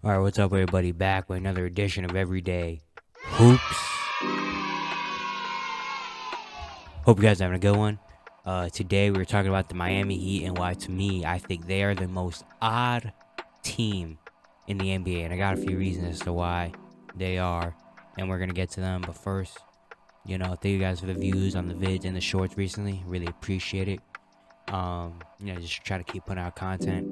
Alright, what's up, everybody? Back with another edition of Everyday Hoops. Hope you guys are having a good one. Today, we were talking about the Miami Heat and why, to me, I think they are the most odd team in the NBA. And I got a few reasons as to why they are, and we're going to get to them. But first, thank you guys for the views on the vids and the shorts recently. Really appreciate it. Just try to keep putting out content,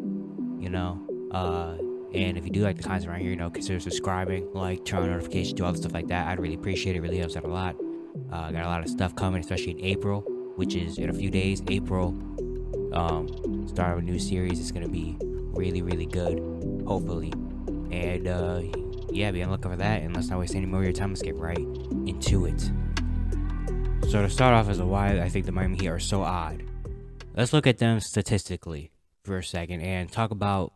you know. And if you do like the content right here, consider subscribing, turn on notifications, do all the stuff like that. I'd really appreciate it. Really helps out a lot. Got a lot of stuff coming, especially in April, which is in a few days. April, start of a new series. It's gonna be really, really good, hopefully. And yeah, be on the lookout for that. And let's not waste any more of your time. Let's get right into it. So to start off as to why I think the Miami Heat are so odd, let's look at them statistically for a second and talk about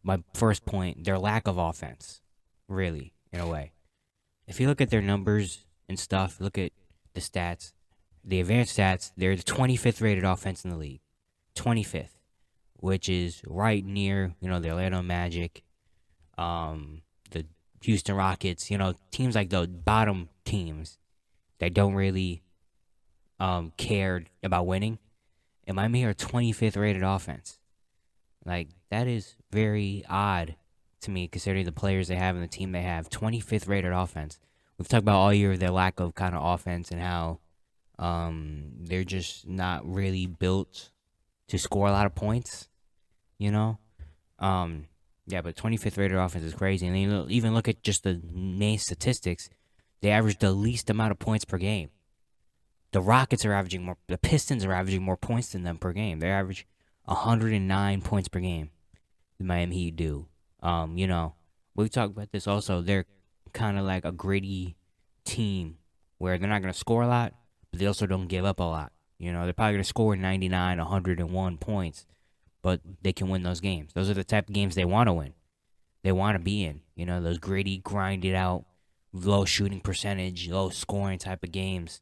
my first point, their lack of offense, really, in a way. If you look at their numbers and stuff, look at the stats, the advanced stats, they're the 25th rated offense in the league. 25th, which is right near, the Orlando Magic, the Houston Rockets, teams like the bottom teams that don't really care about winning. And Miami are 25th rated offense. Like, that is very odd to me, considering the players they have and the team they have. 25th rated offense. We've talked about all year their lack of kind of offense and how they're just not really built to score a lot of points, you know? Yeah, but 25th rated offense is crazy. And then you even look at just the main statistics. They average the least amount of points per game. The Rockets are averaging more, the Pistons are averaging more points than them per game. They average 109 points per game. The Miami Heat do. We've talked about this also. They're kind of like a gritty team where they're not going to score a lot, but they also don't give up a lot. They're probably going to score 99, 101 points, but they can win those games. Those are the type of games they want to win. They want to be in. Those gritty, grinded out, low shooting percentage, low scoring type of games.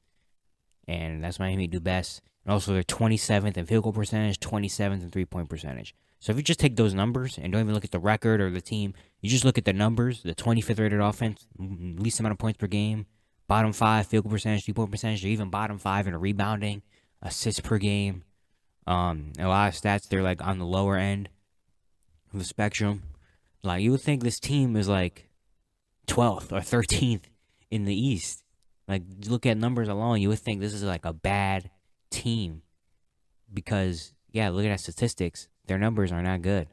And that's what Miami do best. And also, they're 27th in field goal percentage, 27th in three-point percentage. So if you just take those numbers and don't even look at the record or the team, you just look at the numbers, the 25th rated offense, least amount of points per game, bottom 5 field goal percentage, three-point percentage, or even bottom 5 in a rebounding, assists per game. A lot of stats, they're like on the lower end of the spectrum. Like, you would think this team is like 12th or 13th in the East. Like, look at numbers alone, you would think this is like a bad team because, yeah, looking at statistics, their numbers are not good,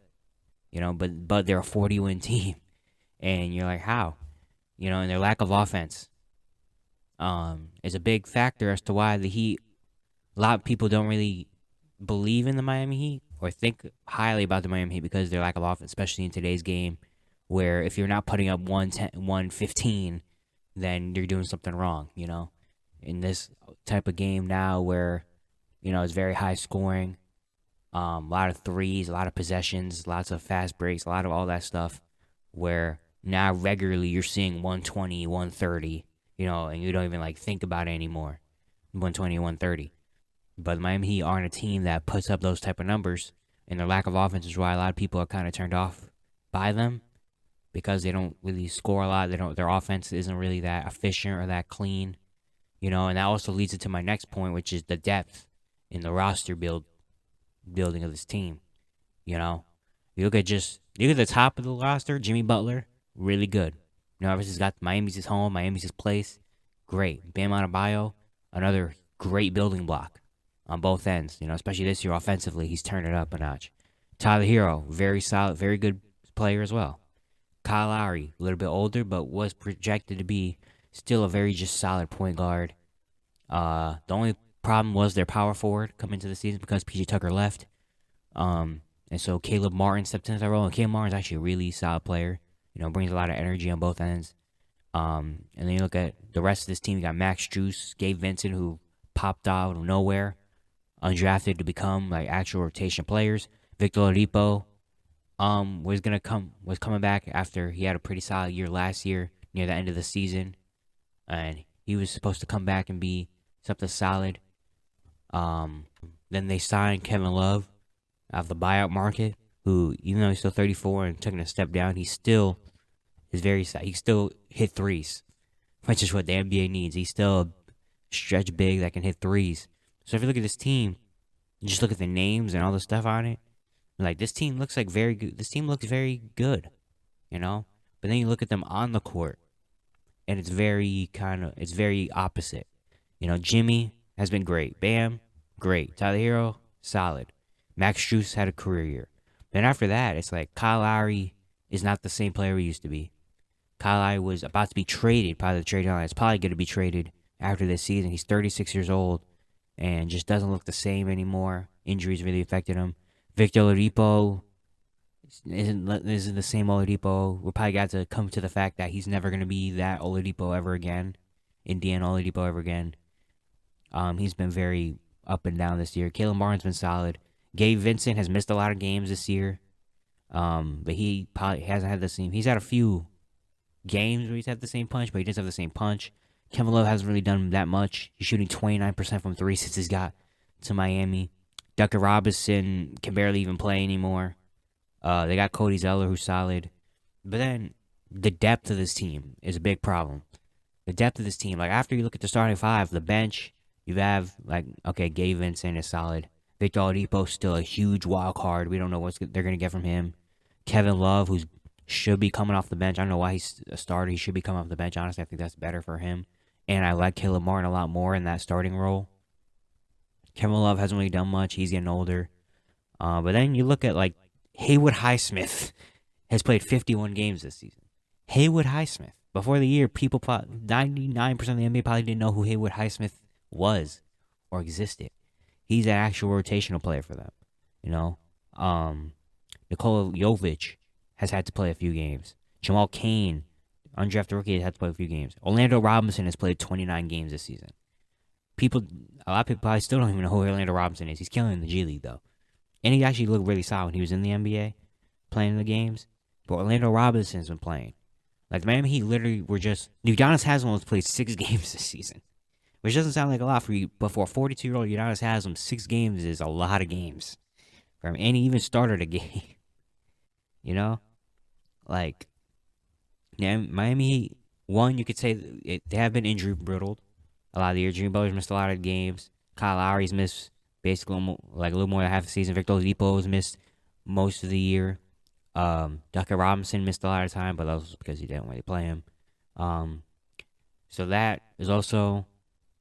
but they're a 40-win team, and you're like, how, and their lack of offense is a big factor as to why the Heat. A lot of people don't really believe in the Miami Heat or think highly about the Miami Heat because of their lack of offense, especially in today's game, where if you're not putting up 110, 115, then you're doing something wrong, in this type of game now where, it's very high scoring, a lot of threes, a lot of possessions, lots of fast breaks, a lot of all that stuff, where now regularly you're seeing 120, 130, and you don't even think about it anymore. 120, 130. But Miami Heat aren't a team that puts up those type of numbers, and their lack of offense is why a lot of people are kind of turned off by them because they don't really score a lot. Their offense isn't really that efficient or that clean, and that also leads into my next point, which is the depth in the roster building of this team. You look at the top of the roster, Jimmy Butler, really good. Obviously he's got Miami's his home, Miami's his place, great. Bam Adebayo, another great building block on both ends. Especially this year offensively, he's turned it up a notch. Tyler Hero, very solid, very good player as well. Kyle Lowry, a little bit older, but was projected to be still a very just solid point guard. The only problem was their power forward coming into the season because PJ Tucker left. And so Caleb Martin stepped into that role, and Caleb Martin's actually a really solid player. Brings a lot of energy on both ends. And then you look at the rest of this team. You got Max Strus, Gabe Vincent, who popped out of nowhere, undrafted to become actual rotation players. Victor Oladipo, was coming back after he had a pretty solid year last year near the end of the season, and he was supposed to come back and be something solid. Then they signed Kevin Love out of the buyout market, who, even though he's still 34 and taking a step down, he still is very, he still hit threes, which is what the NBA needs. He's still a stretch big that can hit threes. So if you look at this team, you just look at the names and all the stuff on it, like, this team looks like very good. This team looks very good, you know? But then you look at them on the court, and it's very opposite. You know, Jimmy has been great. Bam, great. Tyler Hero, solid. Max Strus had a career year. Then after that, it's like Kyle Lowry is not the same player he used to be. Kyle Lowry was about to be traded by the trade deadline. It's probably going to be traded after this season. He's 36 years old and just doesn't look the same anymore. Injuries really affected him. Victor Oladipo isn't the same Oladipo. We're probably got to come to the fact that he's never going to be that Oladipo ever again. Indiana Oladipo ever again. He's been very up and down this year. Caleb Martin's been solid. Gabe Vincent has missed a lot of games this year. But he probably hasn't had the same. He's had a few games where he's had the same punch, but he doesn't have the same punch. Kevin Love hasn't really done that much. He's shooting 29% from three since he's got to Miami. Duncan Robinson can barely even play anymore. They got Cody Zeller, who's solid. But then the depth of this team is a big problem. The depth of this team, like, after you look at the starting five, the bench, you have, like, okay, Gabe Vincent is solid. Victor Oladipo still a huge wild card. We don't know what they're going to get from him. Kevin Love, who should be coming off the bench. I don't know why he's a starter. He should be coming off the bench. Honestly, I think that's better for him. And I like Caleb Martin a lot more in that starting role. Kevin Love hasn't really done much. He's getting older. But then you look at, like, Haywood Highsmith has played 51 games this season. Haywood Highsmith. Before the year, 99% of the NBA probably didn't know who Haywood Highsmith was or existed. He's an actual rotational player for them. You know? Nikola Jovic has had to play a few games. Jamal Cain, undrafted rookie, has had to play a few games. Orlando Robinson has played 29 games this season. A lot of people probably still don't even know who Orlando Robinson is. He's killing in the G League, though. And he actually looked really solid when he was in the NBA, playing the games. But Orlando Robinson's been playing. Like, the Miami Heat literally were just... Udonis Haslem has played 6 games this season. Which doesn't sound like a lot for you, but for a 42-year-old Udonis Haslem, 6 games is a lot of games for him. And he even started a game. You know? Like, yeah, Miami Heat, one, you could say they have been injury-riddled a lot of the year. Jimmy Butler's missed a lot of games. Kyle Lowry's missed basically like a little more than half the season. Victor Oladipo's missed most of the year. Duncan Robinson missed a lot of time, but that was because he didn't really play him. So that is also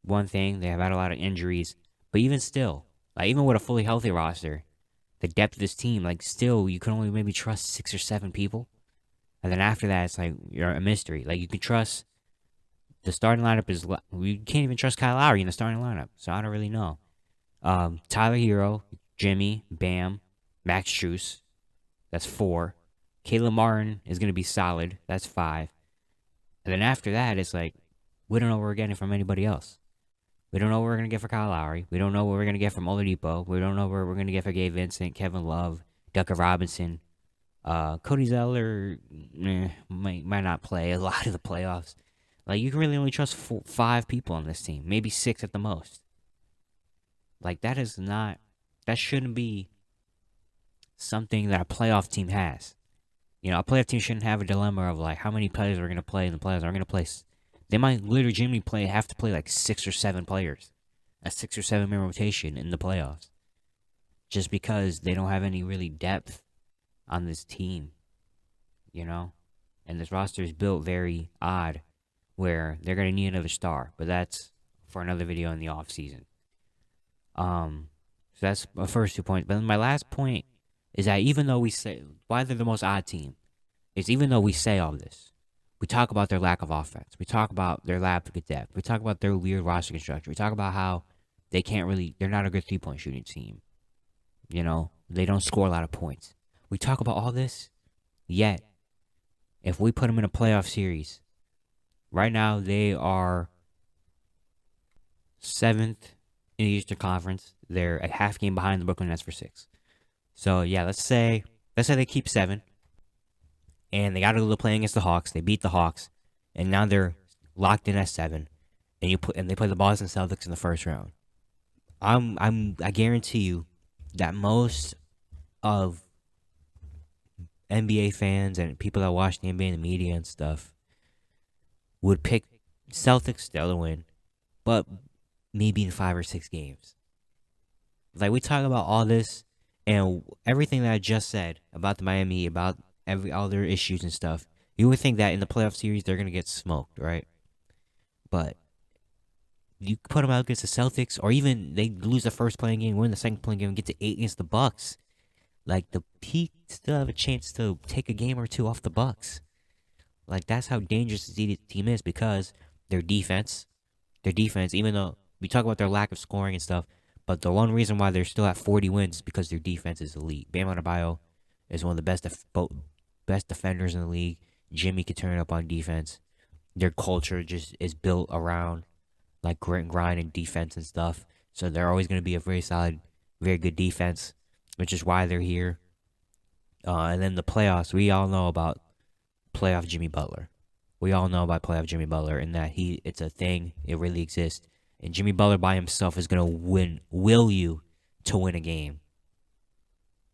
one thing. They have had a lot of injuries. But even still, like, even with a fully healthy roster, the depth of this team, like, still, you can only maybe trust 6 or 7 people. And then after that, it's like, you're a mystery. Like, you can trust the starting lineup is... We can't even trust Kyle Lowry in the starting lineup, so I don't really know. Tyler Hero, Jimmy, Bam, Max Strus, that's 4. Caleb Martin is going to be solid, that's 5. And then after that, it's like, we don't know what we're getting from anybody else. We don't know what we're going to get for Kyle Lowry. We don't know what we're going to get from Oladipo. We don't know what we're going to get for Gabe Vincent, Kevin Love, Duncan Robinson. Cody Zeller might not play a lot of the playoffs. Like, you can really only trust 5 people on this team. Maybe 6 at the most. Like, that shouldn't be something that a playoff team has. You know, a playoff team shouldn't have a dilemma of, like, how many players are going to play in the playoffs. Are going to play... They might literally have to play, like, 6 or 7 players. A 6 or 7 man rotation in the playoffs. Just because they don't have any really depth on this team. You know? And this roster is built very odd, where they're going to need another star. But that's for another video in the offseason. So that's my first 2 points. But then my last point is that even though we say why they're the most odd team, is even though we say all this, we talk about their lack of offense. We talk about their lack of depth. We talk about their weird roster construction. We talk about how they're not a good 3-point shooting team. You know, they don't score a lot of points. We talk about all this, yet, if we put them in a playoff series, right now they are 7th in the Eastern Conference. They're a half game behind the Brooklyn Nets for 6. So, yeah, let's say they keep 7. And they got to go playing against the Hawks. They beat the Hawks. And now they're locked in at 7. And they play the Boston Celtics in the first round. I guarantee you that most of NBA fans and people that watch the NBA and the media and stuff would pick Celtics still to win, but maybe in 5 or 6 games. Like, we talk about all this and everything that I just said about the Miami, about all their issues and stuff. You would think that in the playoff series they're gonna get smoked, right? But you put them out against the Celtics, or even they lose the first playing game, win the second playing game, and get to 8 against the Bucks. Like, the Heat still have a chance to take a game or two off the Bucks. Like, that's how dangerous the team is, because their defense, even though we talk about their lack of scoring and stuff, but the one reason why they're still at 40 wins is because their defense is elite. Bam Adebayo is one of the best defenders in the league. Jimmy can turn it up on defense. Their culture just is built around like grit and grind and defense and stuff. So they're always going to be a very solid, very good defense, which is why they're here. And then the playoffs, we all know about playoff Jimmy Butler. We all know about playoff Jimmy Butler, and that it's a thing. It really exists. And Jimmy Butler by himself is going to will you to win a game.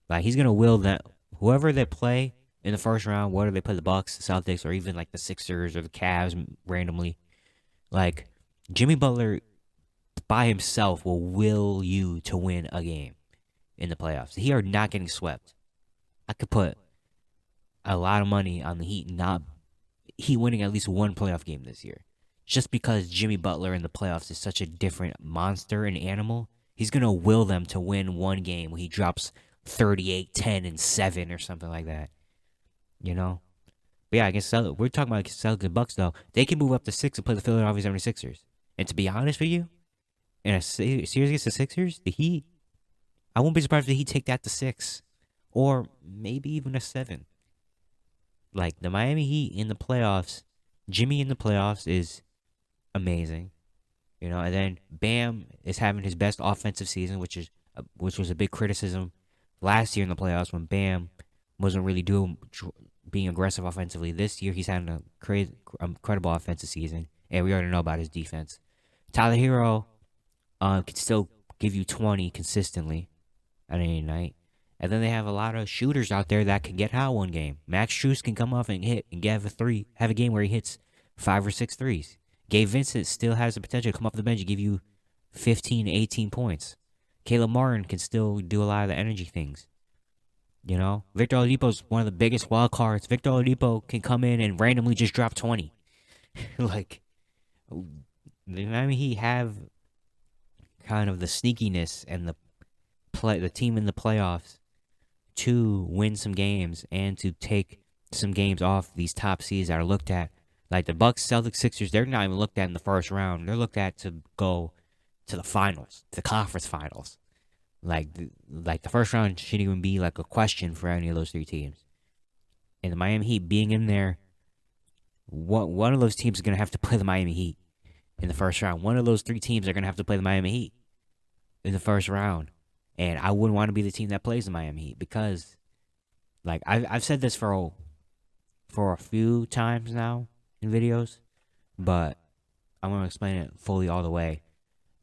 Like, he's going to will that whoever they play in the first round, whether they play the Bucks, the Celtics, or even like the Sixers or the Cavs randomly, like, Jimmy Butler by himself will you to win a game in the playoffs. He are not getting swept. I could put a lot of money on the Heat winning at least one playoff game this year. Just because Jimmy Butler in the playoffs is such a different monster and animal, he's going to will them to win one game when he drops 38, 10, and 7 or something like that. You know? But yeah, we're talking about Celtics and Bucks, though. They can move up to 6 and play the Philadelphia 76ers. And to be honest with you, in a series against the Sixers, the Heat, I won't be surprised if the Heat take that to 6. Or maybe even a 7. Like, the Miami Heat in the playoffs, Jimmy in the playoffs is amazing. You know, and then Bam is having his best offensive season, which was a big criticism last year in the playoffs when Bam wasn't really being aggressive offensively. This year he's having a incredible offensive season, and we already know about his defense. Tyler Hero can still give you 20 consistently on any night. And then they have a lot of shooters out there that can get hot one game. Max Strus can come off and hit and have a game where he hits 5 or 6 threes. Gabe Vincent still has the potential to come off the bench and give you 15 to 18 points. Caleb Martin can still do a lot of the energy things. You know, Victor Oladipo is one of the biggest wild cards. Victor Oladipo can come in and randomly just drop 20. Like, I mean, he have kind of the sneakiness and the team in the playoffs to win some games and to take some games off these top seeds that are looked at. Like the Bucks, Celtics, Sixers, they're not even looked at in the first round. They're looked at to go to the finals, the conference finals. Like the first round shouldn't even be like a question for any of those 3 teams. And the Miami Heat being in there, one of those teams is going to have to play the Miami Heat in the first round. One of those 3 teams are going to have to play the Miami Heat in the first round. And I wouldn't want to be the team that plays the Miami Heat because, like, I've said this for a few times now in videos, but I'm going to explain it fully all the way.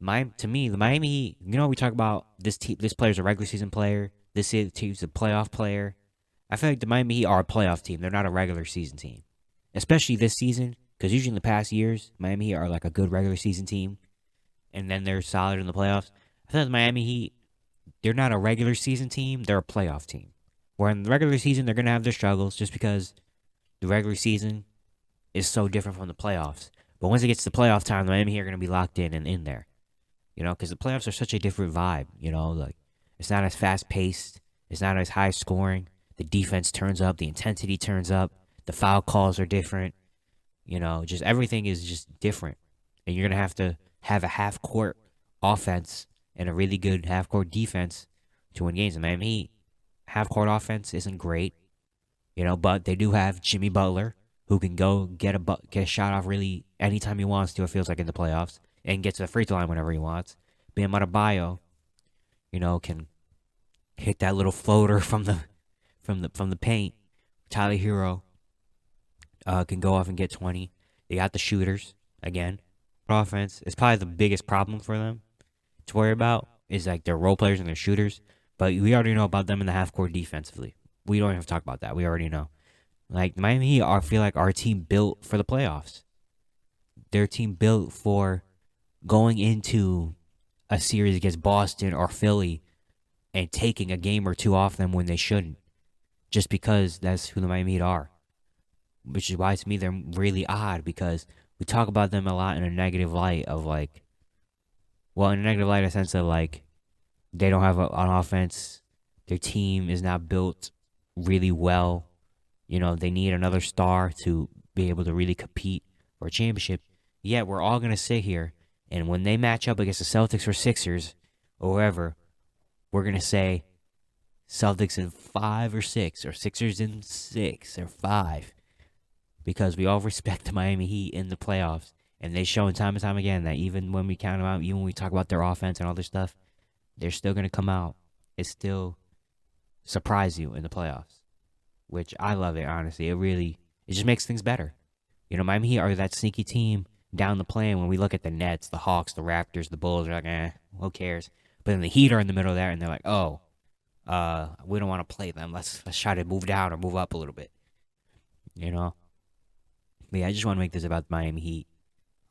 To me, the Miami Heat, you know, we talk about this player's a regular season player, this team's a playoff player. I feel like the Miami Heat are a playoff team. They're not a regular season team, especially this season, because usually in the past years, Miami Heat are like a good regular season team, and then they're solid in the playoffs. I feel like the Miami Heat, they're not a regular season team, they're a playoff team. Where in the regular season, they're going to have their struggles just because the regular season is so different from the playoffs. But once it gets to playoff time, the Miami Heat are going to be locked in and in there. You know, because the playoffs are such a different vibe, you know, like it's not as fast-paced, it's not as high-scoring, the defense turns up, the intensity turns up, the foul calls are different, you know, just everything is just different. And you're going to have a half-court offense and a really good half-court defense to win games. The Miami Heat, half-court offense isn't great, you know, but they do have Jimmy Butler, who can go get a shot off really anytime he wants to, it feels like, in the playoffs, and get to the free throw line whenever he wants. Bam Adebayo, you know, can hit that little floater from the paint. Tyler Hero can go off and get 20. They got the shooters again. Offense is probably the biggest problem for them to worry about is like their role players and their shooters. But we already know about them in the half court defensively. we don't even have to talk about that. We already know. Like Miami Heat, I feel like our team built for the playoffs. Their team built for going into a series against Boston or Philly and taking a game or two off them when they shouldn't, just because that's who the Miami Heat are. Which is why to me they're really odd, because we talk about them a lot in a negative light of like, well, in a negative light in a sense of like they don't have an offense, their team is not built really well. You know, they need another star to be able to really compete for a championship. Yet we're all gonna sit here, and when they match up against the Celtics or Sixers or whoever, we're gonna say Celtics in 5 or 6 or Sixers in 6 or 5, because we all respect the Miami Heat in the playoffs, and they've shown time and time again that even when we count them out, even when we talk about their offense and all this stuff, they're still gonna come out. It's still surprise you in the playoffs, which I love it. Honestly, it just makes things better. You know, Miami Heat are that sneaky team down the plane when we look at the Nets, the Hawks, the Raptors, the Bulls. We're like, who cares? But then the Heat are in the middle there, and they're like, oh, we don't want to play them. Let's try to move down or move up a little bit. You know. But yeah, I just want to make this about the Miami Heat.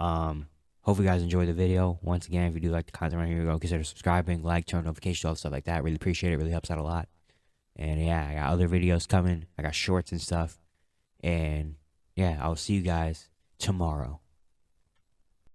Hope you guys enjoyed the video. Once again, if you do like the content right here, consider subscribing, like, turn notifications, all the stuff like that. Really appreciate it. Really helps out a lot. And yeah, I got other videos coming. I got shorts and stuff. And yeah, I'll see you guys tomorrow.